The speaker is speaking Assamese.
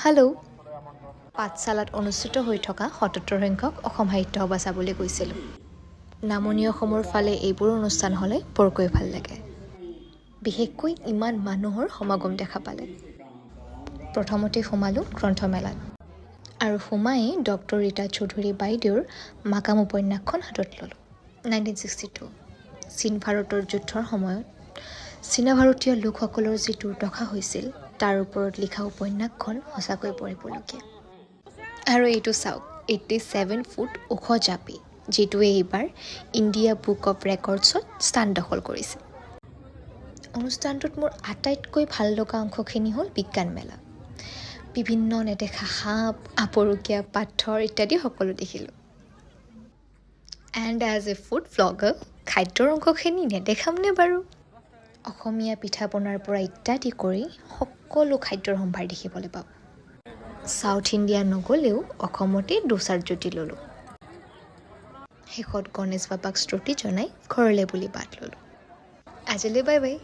হেল্ল'। পাঠশালাত অনুষ্ঠিত হৈ থকা ৭৭ সংখ্যক অসম সাহিত্য সভা চাবলৈ গৈছিলোঁ। নামনি অসমৰ ফালে এইবোৰ অনুষ্ঠান হ'লে বৰকৈ ভাল লাগে। বিশেষকৈ ইমান মানুহৰ সমাগম দেখা পালে। প্ৰথমতে সোমালোঁ গ্ৰন্থমেলাত আৰু সোমাই ডক্টৰ ৰীতা চৌধুৰী বাইদেউৰ মাকাম উপন্যাসখন হাতত ল'লোঁ। 1962 চীন ভাৰতৰ যুদ্ধৰ সময়ত চীনা ভাৰতীয় লোকসকলৰ যি দুৰ্দশা হৈছিল তাৰ ওপৰত লিখা উপন্যাসখন সঁচাকৈ পঢ়িবলগীয়া। আৰু এইটো চাওক, 87 ফুট ওখ জাপি, যিটোৱে এইবাৰ ইণ্ডিয়া বুক অৱ ৰেকৰ্ডছত স্থান দখল কৰিছে। অনুষ্ঠানটোত মোৰ আটাইতকৈ ভাল লগা অংশখিনি হ'ল বিজ্ঞান মেলা। বিভিন্ন নেদেখা সাপ, আপৰুকীয়া পাথৰ ইত্যাদি সকলো দেখিলোঁ। And as a food blogger, খাদ্যৰ অংশখিনি নেদেখামনে বাৰু? অসমীয়া পিঠা পনাৰ পৰা ইত্যাদি কৰি সকলো খাদ্যৰ সম্ভাৰ দেখিবলৈ পাব। ছাউথ ইণ্ডিয়া নগ'লেও অসমতে দোচাৰ জুতি ল'লোঁ। শেষত গণেশ বাবাক স্তুতি জনাই ঘৰলৈ বুলি বাট ল'লোঁ। আজিলৈ বাই বাই।